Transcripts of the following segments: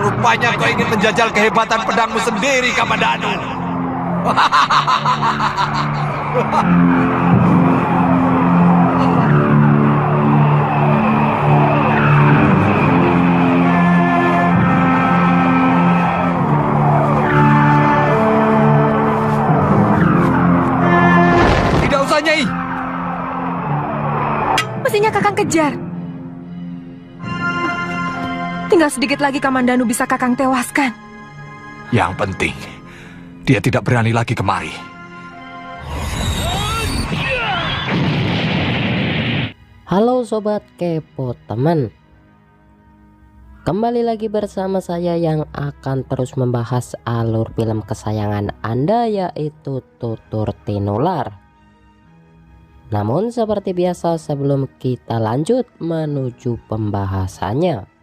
Rupanya kau ingin menjajal kehebatan pedangmu sendiri, Kamandanu. Tidak usah, Nyai. Mestinya Kakang kejar. Tinggal sedikit lagi Kamandanu bisa Kakang tewaskan. Yang penting, dia tidak berani lagi kemari. Halo Sobat Kepo teman, kembali lagi bersama saya yang akan terus membahas alur film kesayangan Anda, yaitu Tutur Tinular. Namun seperti biasa, sebelum kita lanjut menuju pembahasannya,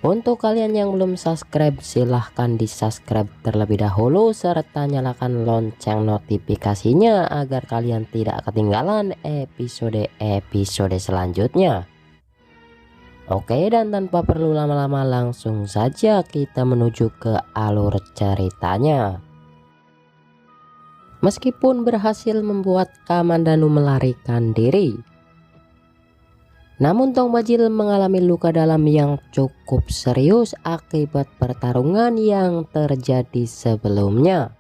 untuk kalian yang belum subscribe, silahkan di subscribe terlebih dahulu serta nyalakan lonceng notifikasinya agar kalian tidak ketinggalan episode selanjutnya. Oke, dan tanpa perlu lama-lama langsung saja kita menuju ke alur ceritanya. Meskipun berhasil membuat Kamandanu melarikan diri, namun Tong Bajil mengalami luka dalam yang cukup serius akibat pertarungan yang terjadi sebelumnya.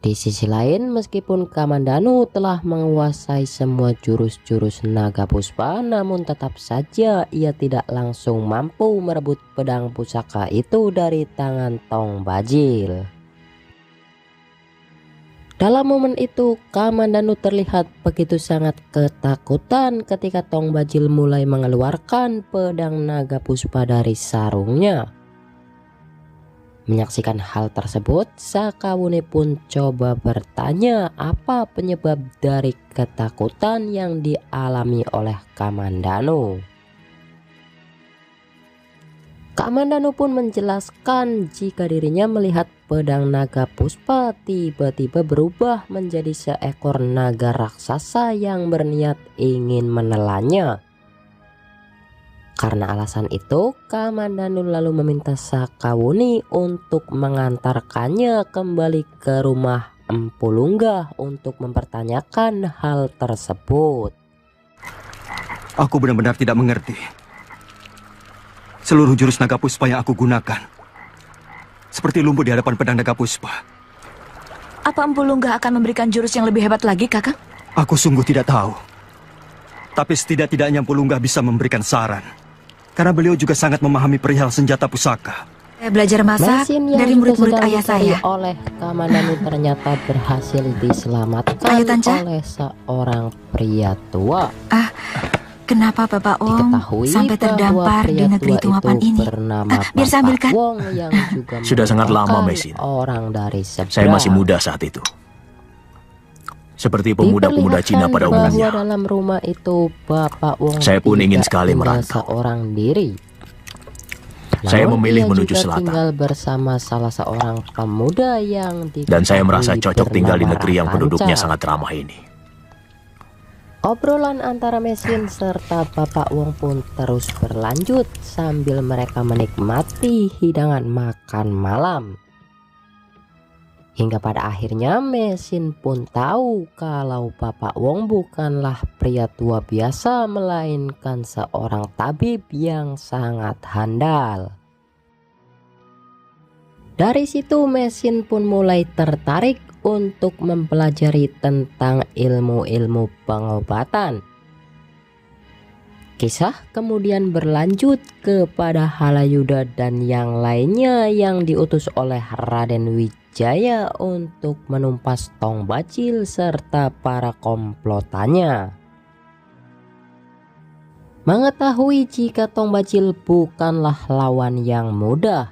Di sisi lain, meskipun Kamandanu telah menguasai semua jurus-jurus naga puspa, namun tetap saja ia tidak langsung mampu merebut pedang pusaka itu dari tangan Tong Bajil. Dalam momen itu, Kamandanu terlihat begitu sangat ketakutan ketika Tong Bajil mulai mengeluarkan pedang naga puspa dari sarungnya. Menyaksikan hal tersebut, Sakawuni pun coba bertanya apa penyebab dari ketakutan yang dialami oleh Kamandanu. Kamandanu pun menjelaskan jika dirinya melihat pedang naga puspa tiba-tiba berubah menjadi seekor naga raksasa yang berniat ingin menelannya. Karena alasan itu, Kamandanu lalu meminta Sakawuni untuk mengantarkannya kembali ke rumah Empu Lunggah untuk mempertanyakan hal tersebut. Aku benar-benar tidak mengerti. Seluruh jurus naga puspa yang aku gunakan seperti lumpuh di hadapan pedang naga puspa. Apa Empu Lunggah akan memberikan jurus yang lebih hebat lagi, Kakang? Aku sungguh tidak tahu. Tapi setidak-tidaknya Empu Lunggah bisa memberikan saran. Karena beliau juga sangat memahami perihal senjata pusaka. Saya belajar masak Mesin yang dari juga murid-murid sedang ayah dicari saya. oleh Kamandanu ternyata berhasil diselamatkan Ayo, Tanca. oleh seorang pria tua. Kenapa Bapak Wong Diketahui sampai bahwa terdampar di pria negeri tua Tumapan itu ini? bernama Biar saya ambilkan. Bapak Wong yang juga Sudah sangat lama, merupakan Mesin. orang dari seberang. Saya masih muda saat itu. Seperti pemuda-pemuda Cina pada Diperlihatkan umumnya. bahwa dalam rumah itu Bapak Wong Saya pun ingin tidak sekali tinggal merantau. seorang diri. Saya Namun memilih ia menuju juga selatan. tinggal bersama salah seorang pemuda yang Dan saya merasa diketahui cocok tinggal di bernama negeri yang penduduknya Rapanca. sangat ramah ini. Obrolan antara Mesin serta Bapak Wong pun terus berlanjut sambil mereka menikmati hidangan makan malam. Hingga pada akhirnya Mesin pun tahu kalau Bapak Wong bukanlah pria tua biasa, melainkan seorang tabib yang sangat handal. Dari situ Mesin pun mulai tertarik untuk mempelajari tentang ilmu-ilmu pengobatan. Kisah kemudian berlanjut kepada Halayuda dan yang lainnya yang diutus oleh Raden Wijaya untuk menumpas Tong Bajil serta para komplotannya. Mengetahui jika Tong Bajil bukanlah lawan yang mudah,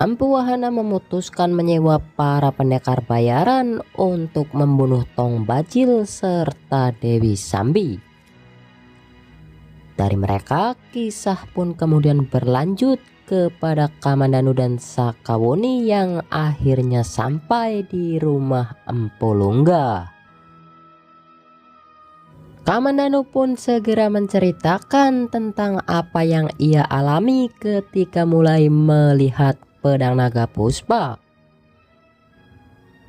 Empu Wahana memutuskan menyewa para pendekar bayaran untuk membunuh Tong Bajil serta Dewi Sambi. Dari mereka, kisah pun kemudian berlanjut kepada Kamandanu dan Sakawuni yang akhirnya sampai di rumah Empu Lunggah. Kamandanu pun segera menceritakan tentang apa yang ia alami ketika mulai melihat pedang naga puspa.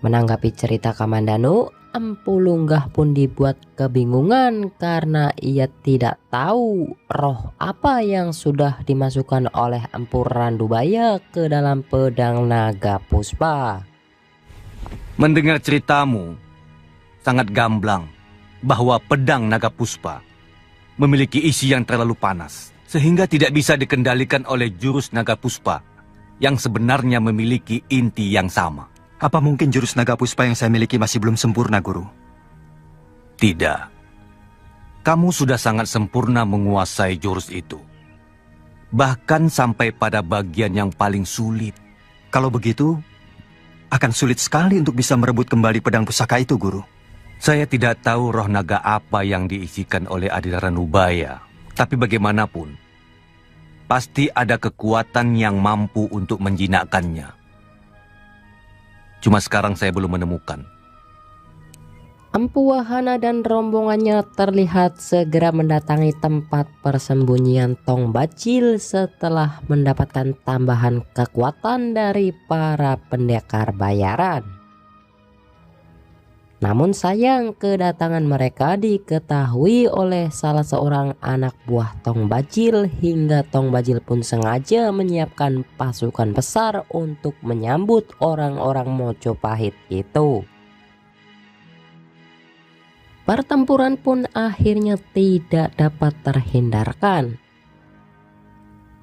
Menanggapi cerita Kamandanu, Empu Lunggah pun dibuat kebingungan karena ia tidak tahu roh apa yang sudah dimasukkan oleh Empu Randubaya ke dalam pedang naga puspa. Mendengar ceritamu, sangat gamblang bahwa pedang naga puspa memiliki isi yang terlalu panas, sehingga tidak bisa dikendalikan oleh jurus naga puspa yang sebenarnya memiliki inti yang sama. Apa mungkin jurus naga puspa yang saya miliki masih belum sempurna, Guru? Tidak. Kamu sudah sangat sempurna menguasai jurus itu. Bahkan sampai pada bagian yang paling sulit. Kalau begitu, akan sulit sekali untuk bisa merebut kembali pedang pusaka itu, Guru. Saya tidak tahu roh naga apa yang diisikan oleh Adira Nubaya. Tapi bagaimanapun, pasti ada kekuatan yang mampu untuk menjinakkannya. Cuma sekarang saya belum menemukan. Empu Wahana dan rombongannya terlihat segera mendatangi tempat persembunyian Tong Bacil setelah mendapatkan tambahan kekuatan dari para pendekar bayaran. Namun sayang, kedatangan mereka diketahui oleh salah seorang anak buah Tong Bacil, hingga Tong Bacil pun sengaja menyiapkan pasukan besar untuk menyambut orang-orang Mojopahit itu. Pertempuran pun akhirnya tidak dapat terhindarkan.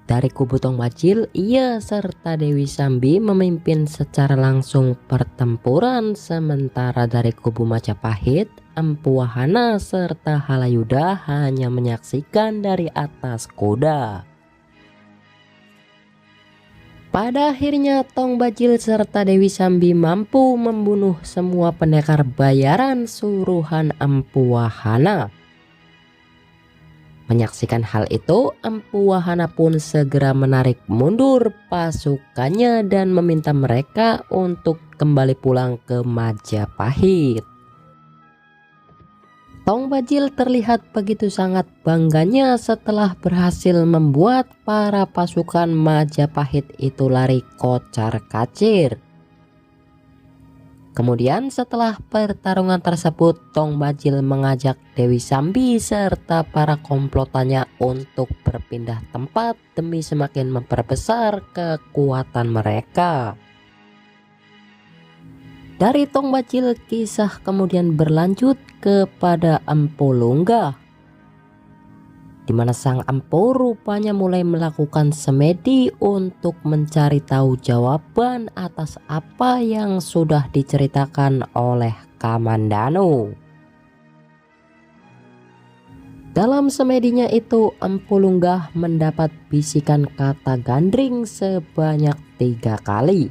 Dari kubu Tong Bacil, ia serta Dewi Sambi memimpin secara langsung pertempuran, sementara dari kubu Majapahit, Empu Wahana serta Halayuda hanya menyaksikan dari atas kuda. Pada akhirnya Tong Bacil serta Dewi Sambi mampu membunuh semua pendekar bayaran suruhan Empu Wahana. Menyaksikan hal itu, Empu Wahana pun segera menarik mundur pasukannya dan meminta mereka untuk kembali pulang ke Majapahit. Tong Bacil terlihat begitu sangat bangganya setelah berhasil membuat para pasukan Majapahit itu lari kocar-kacir. Kemudian setelah pertarungan tersebut, Tong Bacil mengajak Dewi Sambi serta para komplotannya untuk berpindah tempat demi semakin memperbesar kekuatan mereka. Dari Tong Bacil, kisah kemudian berlanjut kepada Empu Lunggah, di mana sang empu rupanya mulai melakukan semedi untuk mencari tahu jawaban atas apa yang sudah diceritakan oleh Kamandanu. Dalam semedinya itu, Empu Lunggah mendapat bisikan kata gandring sebanyak 3 kali.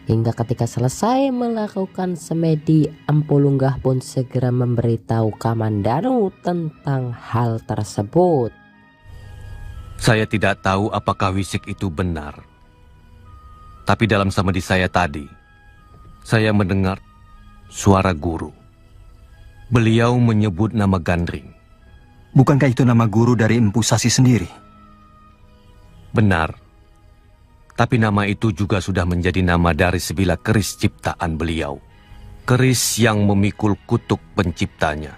Hingga ketika selesai melakukan semedi, Empu Lunggah pun segera memberitahu Kamandanu tentang hal tersebut. Saya tidak tahu apakah wisik itu benar. Tapi dalam semedi saya tadi, saya mendengar suara guru. Beliau menyebut nama Gandring. Bukankah itu nama guru dari Empu Sasi sendiri? Benar. Tapi nama itu juga sudah menjadi nama dari sebilah keris ciptaan beliau. Keris yang memikul kutuk penciptanya.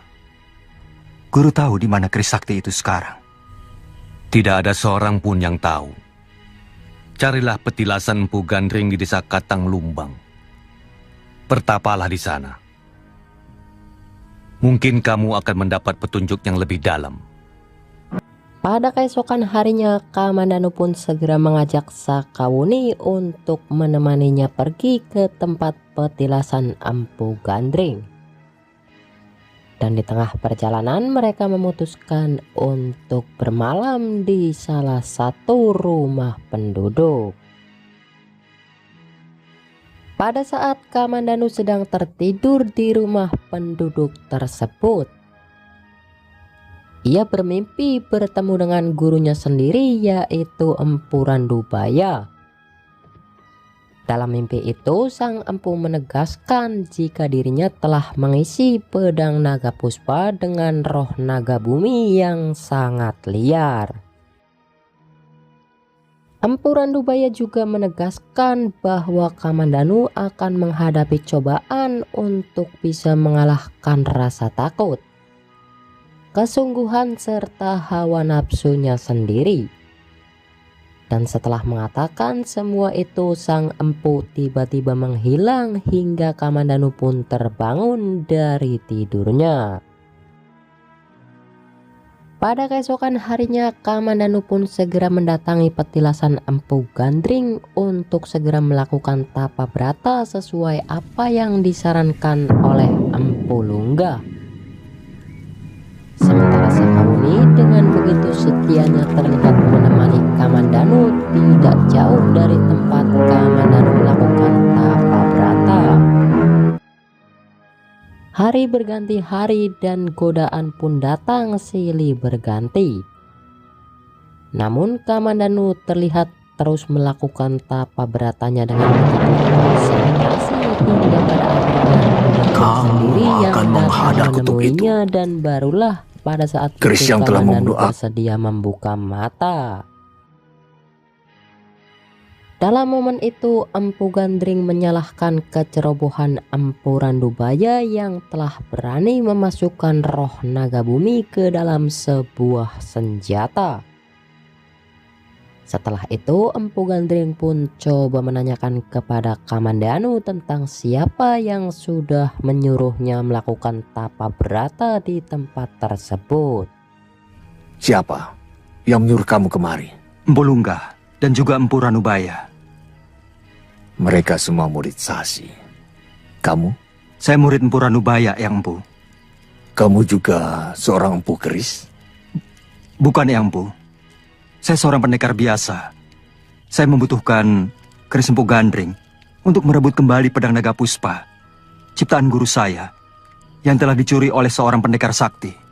Guru tahu di mana keris sakti itu sekarang? Tidak ada seorang pun yang tahu. Carilah petilasan Empu Gandring di desa Katang Lumbang. Bertapalah di sana. Mungkin kamu akan mendapat petunjuk yang lebih dalam. Pada keesokan harinya, Kamandanu pun segera mengajak Sakawuni untuk menemaninya pergi ke tempat petilasan Empu Gandring. Dan di tengah perjalanan mereka memutuskan untuk bermalam di salah satu rumah penduduk. Pada saat Kamandanu sedang tertidur di rumah penduduk tersebut, ia bermimpi bertemu dengan gurunya sendiri, yaitu Empu Randubaya. Dalam mimpi itu, sang empu menegaskan jika dirinya telah mengisi pedang naga puspa dengan roh naga bumi yang sangat liar. Empu Randubaya juga menegaskan bahwa Kamandanu akan menghadapi cobaan untuk bisa mengalahkan rasa takut, kesungguhan serta hawa nafsunya sendiri. Dan setelah mengatakan semua itu, sang empu tiba-tiba menghilang hingga Kamandanu pun terbangun dari tidurnya. Pada keesokan harinya, Kamandanu pun segera mendatangi petilasan Empu Gandring untuk segera melakukan tapa brata sesuai apa yang disarankan oleh Empu Lungga. Sementara Sakawuni dengan begitu setianya terlihat menemani Kamandanu tidak jauh dari tempat Kamandanu melakukan tapa brata. Hari berganti hari dan godaan pun datang silih berganti. Namun Kamandanu terlihat terus melakukan tapa bratanya dengan begitu konsentrasi hingga pada akhirnya Kamu sendiri yang akan datang menghadap kutub itu. menemuinya, dan barulah pada saat Keris itu yang telah Kamandanu membunuh aku. bersedia membuka mata. Dalam momen itu, Empu Gandring menyalahkan kecerobohan Empu Randubaya yang telah berani memasukkan roh naga bumi ke dalam sebuah senjata. Setelah itu, Empu Gandring pun coba menanyakan kepada Kamandanu tentang siapa yang sudah menyuruhnya melakukan tapa brata di tempat tersebut. Siapa yang menyuruh kamu kemari? Empu Lungga dan juga Empu Ranubaya. Mereka semua murid Sasi. Kamu? Saya murid Empu Ranubaya, Yang Empu. Kamu juga seorang empu keris? Bukan, Yang Empu. Saya seorang pendekar biasa. Saya membutuhkan keris Empu Gandring untuk merebut kembali pedang naga puspa, ciptaan guru saya, yang telah dicuri oleh seorang pendekar sakti.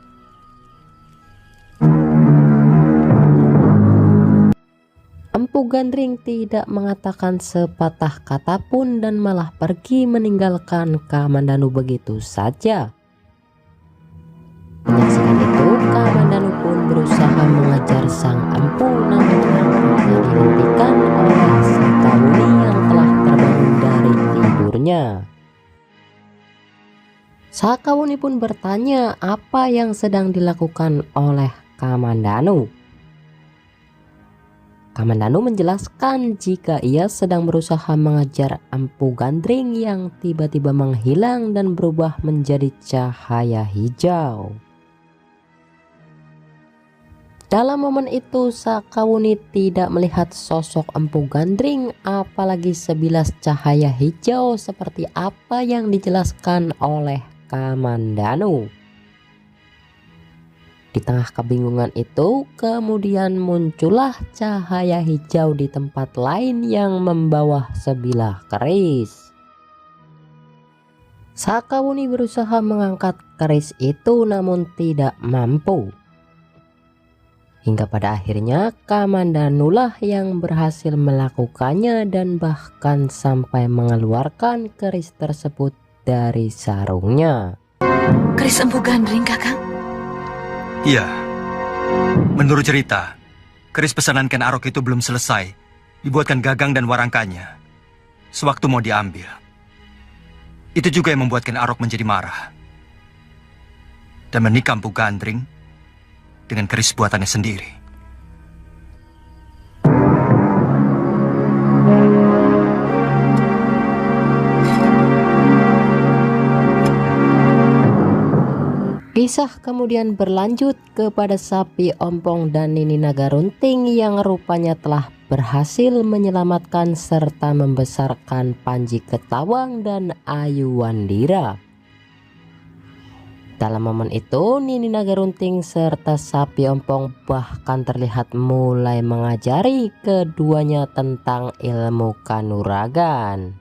Empu Gandring tidak mengatakan sepatah kata pun dan malah pergi meninggalkan Kamandanu begitu saja. Menyaksikan itu, Kamandanu pun berusaha mengejar sang empu, namun langkahnya dihentikan oleh Sakawuni yang telah terbangun dari tidurnya. Sakawuni pun bertanya apa yang sedang dilakukan oleh Kamandanu. Kamandanu menjelaskan jika ia sedang berusaha mengejar Empu Gandring yang tiba-tiba menghilang dan berubah menjadi cahaya hijau. Dalam momen itu, Sakawuni tidak melihat sosok Empu Gandring, apalagi sebilas cahaya hijau seperti apa yang dijelaskan oleh Kamandanu. Di tengah kebingungan itu, kemudian muncullah cahaya hijau di tempat lain yang membawa sebilah keris. Sakawuni berusaha mengangkat keris itu namun tidak mampu. Hingga pada akhirnya Kamandanulah yang berhasil melakukannya dan bahkan sampai mengeluarkan keris tersebut dari sarungnya. Keris Empu Gandring, Kakang. Iya. Menurut cerita, keris pesanan Ken Arok itu belum selesai dibuatkan gagang dan warangkanya sewaktu mau diambil. Itu juga yang membuat Ken Arok menjadi marah dan menikam Empu Gandring dengan keris buatannya sendiri. Kisah kemudian berlanjut kepada Sapi Ompong dan Nini Nagarunting yang rupanya telah berhasil menyelamatkan serta membesarkan Panji Ketawang dan Ayu Wandira. Dalam momen itu, Nini Nagarunting serta Sapi Ompong bahkan terlihat mulai mengajari keduanya tentang ilmu kanuragan.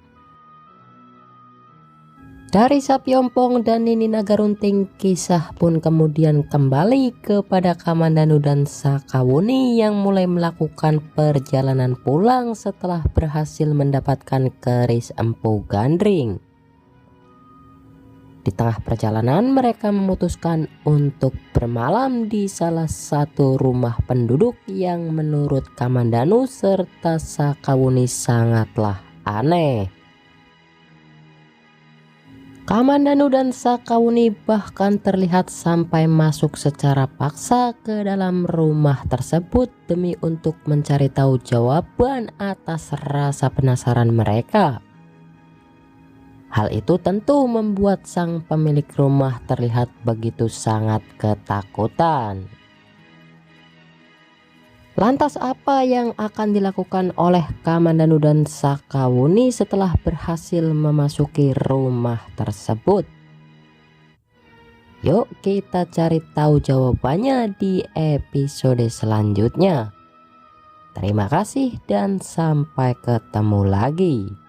Dari Sapyompong dan Nini Nagarunting, kisah pun kemudian kembali kepada Kamandanu dan Sakawuni yang mulai melakukan perjalanan pulang setelah berhasil mendapatkan keris Empu Gandring. Di tengah perjalanan mereka memutuskan untuk bermalam di salah satu rumah penduduk yang menurut Kamandanu serta Sakawuni sangatlah aneh. Kamandanu dan Sakawuni bahkan terlihat sampai masuk secara paksa ke dalam rumah tersebut demi untuk mencari tahu jawaban atas rasa penasaran mereka. Hal itu tentu membuat sang pemilik rumah terlihat begitu sangat ketakutan. Lantas apa yang akan dilakukan oleh Kamandanu dan Sakawuni setelah berhasil memasuki rumah tersebut? Yuk kita cari tahu jawabannya di episode selanjutnya. Terima kasih dan sampai ketemu lagi.